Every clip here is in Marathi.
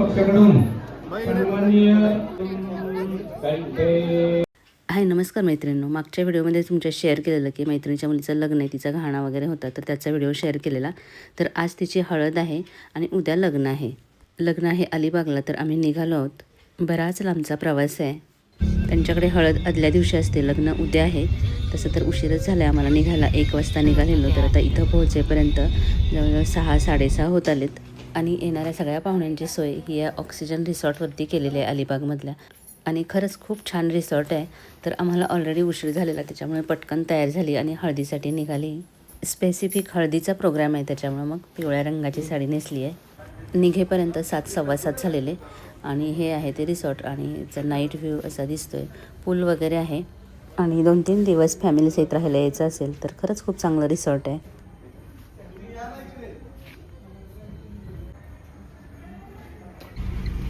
पक्षाकडून सन्माननीय हाय नमस्कार मैत्रिणींनो, मागच्या व्हिडिओमध्ये तुमच्या शेअर केलेलं की मैत्रिणीच्या मुलीचं लग्न आहे, तिचा घाणा वगैरे होता, तर त्याचा व्हिडिओ शेअर केलेला. तर आज तिची हळद आहे आणि उद्या लग्न आहे. लग्न आहे अलिबागला, तर आम्ही निघालो आहोत. बराच लांबचा प्रवास आहे. त्यांच्याकडे हळद आदल्या दिवशी असते, लग्न उद्या आहे. तसं तर उशीरच झाला आहे आम्हाला निघायला. 1 वाजता निघालेलो, तर आता इथं पोहोचेपर्यंत जवळजवळ 6-6:30 होत आलेत. आणि येणाऱ्या सगळ्या पाहुण्यांची सोय ही या ऑक्सिजन रिसॉर्टवरती केलेली आहे अलिबागमधल्या. आणि खरंच खूप छान रिसॉर्ट आहे. तर आम्हाला ऑलरेडी उशीर झालेला, त्याच्यामुळे पटकन तयार झाली आणि हळदीसाठी निघाली. स्पेसिफिक हळदीचा प्रोग्राम आहे, त्याच्यामुळे मग पिवळ्या रंगाची साडी नेसली आहे. निघेपर्यंत 7-7:15 झालेले. आणि हे आहे ते रिसॉर्ट आणि याचा नाईट व्ह्यू असा दिसतोय. पूल वगैरे आहे आणि 2-3 दिवस फॅमिलीसहित राहायला यायचं असेल तर खरंच खूप चांगलं रिसॉर्ट आहे.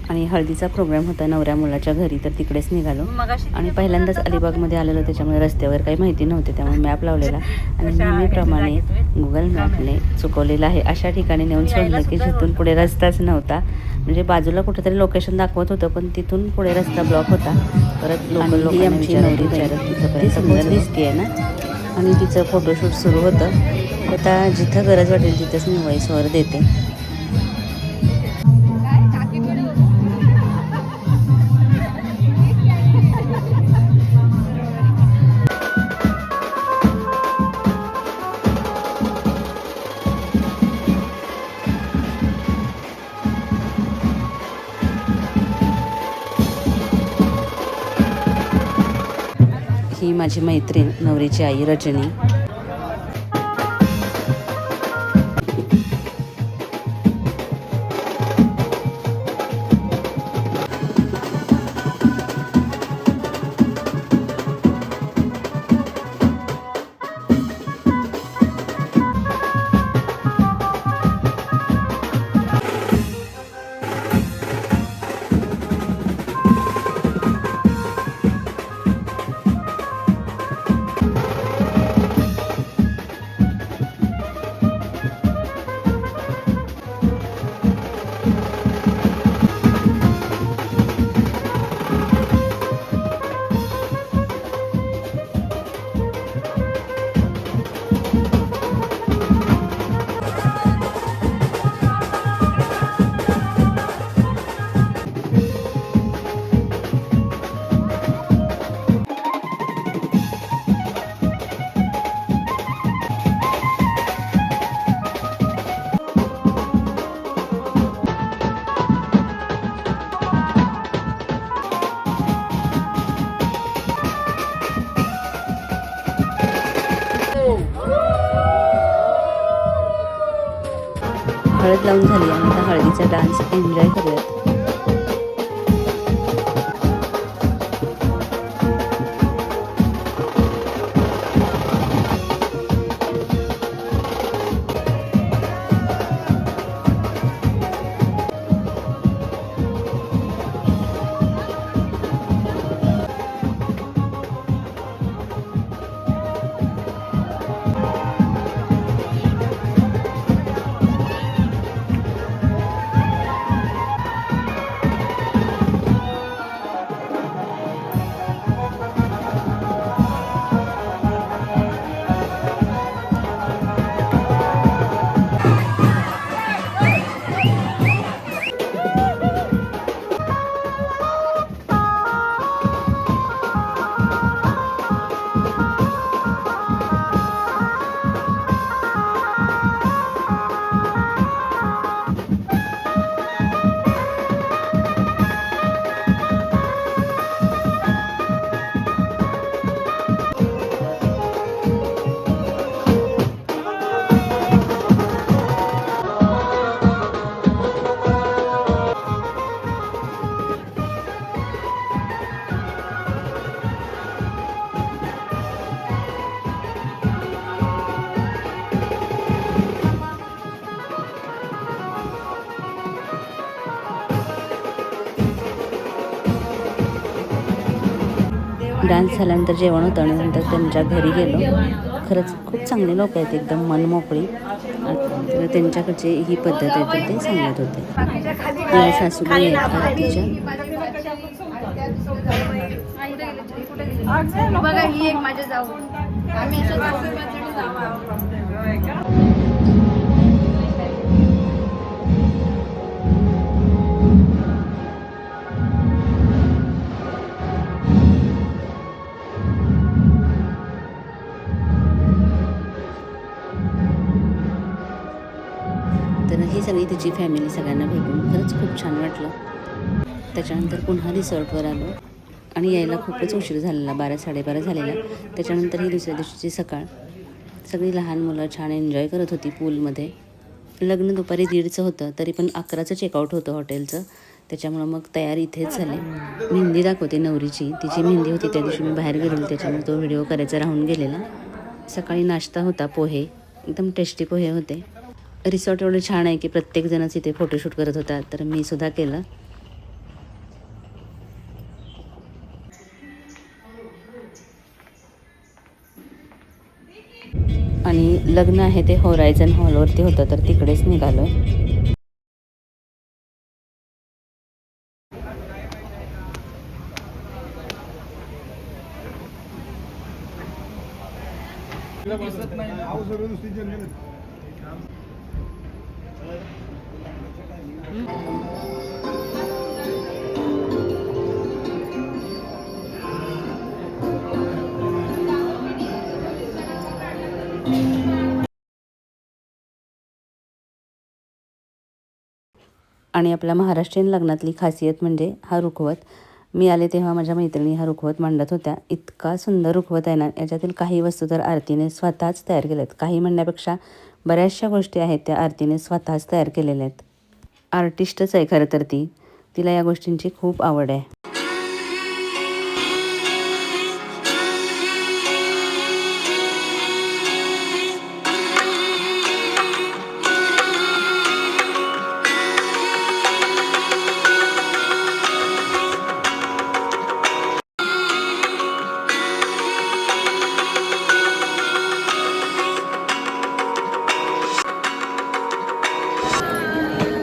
आणि हळदीचा प्रोग्राम होता नवऱ्या मुलाच्या घरी, तर तिकडेच निघालो. आणि पहिल्यांदाच अलिबागमध्ये आलेलो, त्याच्यामुळे रस्त्यावर काही माहिती नव्हते, त्यामुळे मॅप लावलेला आणि नेहमीप्रमाणे गुगल मॅपने चुकवलेलं आहे अशा ठिकाणी नेऊन सोडलं की जिथून पुढे रस्ताच नव्हता. म्हणजे बाजूला कुठेतरी लोकेशन दाखवत होतं, पण तिथून पुढे रस्ता ब्लॉक होता. परत लोकांना आमची नवरी विचारत तिथंपर्यंत सुंदर दिसते आहे ना. आणि तिचं फोटोशूट सुरू होतं. आता जिथं गरज वाटेल तिथंच मी व्हॉईसवर देते. ही माझी मैत्रीण, नवरीची आई रजनी. हळद लावून झाली आणि आता हळदीचा डान्स एन्जॉय करूयात. डान्स झाल्यानंतर जेवण होतं आणि नंतर त्यांच्या घरी गेलो. खरंच खूप चांगले लोक आहेत, एकदम मनमोकळी. तर त्यांच्याकडची ही पद्धत आहे तर ते सांगत होते. या सासूबाई आहेत आरतीच्या. बघा ही एक माझ्या जाऊ आम्ही तर ही सगळी तिची फॅमिली सगळ्यांना भेटून खरंच खूप छान वाटलं. त्याच्यानंतर पुन्हा रिसॉर्टवर आलो आणि यायला खूपच उशीर झालेला, 12-12:30 झालेला. त्याच्यानंतर ही दुसऱ्या दिवशीची सकाळ. सगळी लहान मुलं छान एन्जॉय करत होती पूलमध्ये. लग्न दुपारी 1:30चं होतं तरी पण 11चं चेकआउट होतं हॉटेलचं. त्याच्यामुळं मग तयारी इथेच झाली. मेहंदी दाखवते नवरीची. तिची मेहंदी होती त्या दिवशी मी बाहेर गेलेली त्याच्यामुळे तो व्हिडिओ करायचा राहून गेलेला. सकाळी नाश्ता होता पोहे, एकदम टेस्टी पोहे होते. रिसॉर्ट एवढं छान आहे की प्रत्येकजणच इथे फोटोशूट करत होता तर मी सुद्धा केलं. आणि लग्न आहे ते होरायझन हॉलवरती होतं तर तिकडेच निघालो. आणि आपल्या महाराष्ट्रीयन लग्नातली खासियत म्हणजे हा रुखवत. मी आले तेव्हा माझ्या मैत्रिणी हा रुखवत मांडत होत्या. इतका सुंदर रुखवत आहे ना. याच्यातील काही वस्तू तर आरतीने स्वतःच तयार केल्या आहेत. काही म्हणण्यापेक्षा बऱ्याचशा गोष्टी आहेत त्या आरतीने स्वतःच तयार केलेल्या आहेत. आर्टिस्टच आहे खरं तर ती. तिला या गोष्टींची खूप आवड आहे.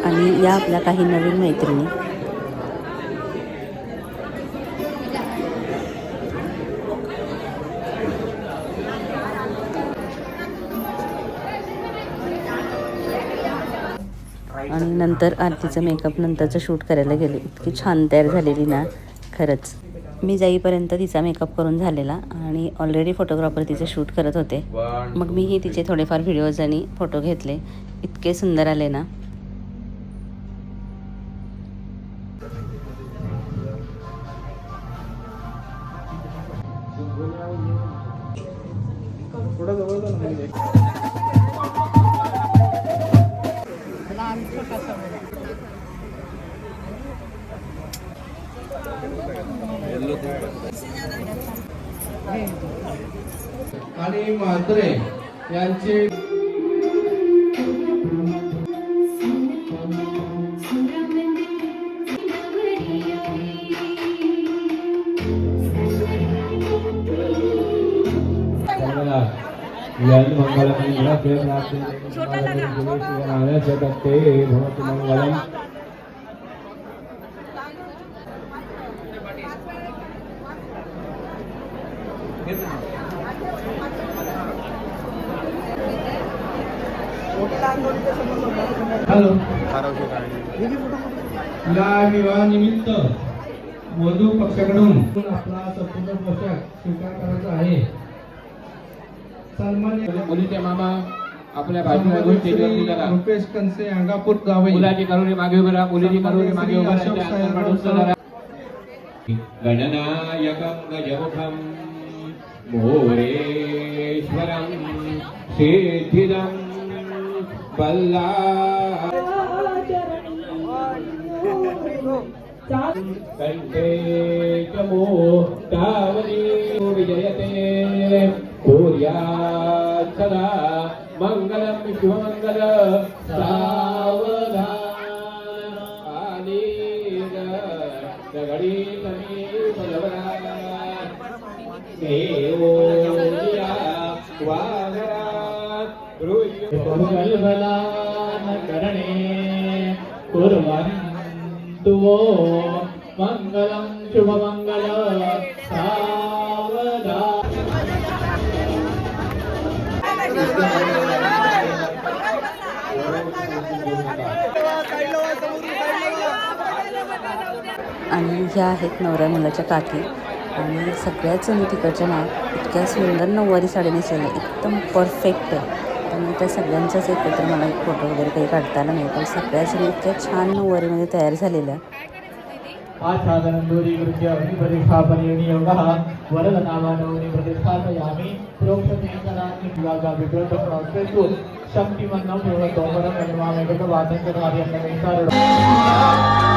आणि या आपल्या काही नवीन मैत्रिणी. आणि नंतर आरतीचं मेकअप नंतरचं शूट करायला गेले. इतकी छान तयार झालेली ना खरंच. मी जाईपर्यंत तिचा मेकअप करून झालेला आणि ऑलरेडी फोटोग्राफर तिचे शूट करत होते. मग मीही तिचे थोडेफार व्हिडिओज आणि फोटो घेतले. इतके सुंदर आले ना. आणि म्हात्रे यांचे मंगलम. हॅलो. या विवाहानिमित्त वधू पक्षाकडून आपला संपूर्ण पोशाख स्वीकार करायचा आहे. सन्मान्य मुलीचे मामा आपल्या बाजूला रुपेश कंसे अंगापूर जावई. मुलाची करुणी मागे उभे राहा, मुलीची करुणी मागे उभे राहा. गणनायकं गजमुखं मोरेश्वरं सिद्धिदं बल्ला कंठे चमो तावनी विजयते कुर्यात् सदा मंगलम शुभमंगल सावधान आलीन दगडी समीप लवरा देवो या वाघरा गृह्य कुर्वल्बलान् करणे कुर्वन्तु वो मङ्गलं शुभमङ्गल सावधा आणि ह्या आहेत नवऱ्या मुलाच्या काकी आणि सगळ्याच जणी तिकडच्या ना इतक्या सुंदर नऊवारी साडी नेसलेल्या एकदम परफेक्ट. त्यामुळे त्या सगळ्यांचाच एकत्र मला एक फोटो वगैरे काही काढता आला नाही, पण सगळ्याच जणी इतक्या छान नऊवारीमध्ये तयार झालेल्या. आच्छादनन्दूरी कृत्य प्रतिष्ठापनीयोगः वरदनामानोनि प्रतिष्ठापयामि प्रोक्षतेकराग्नि विभागा विग्रहप्राप्तेषु शक्तिमन्नं पूर्णतोपरं निर्मामेकवादं चत्वारि अन्नमेकारुणम्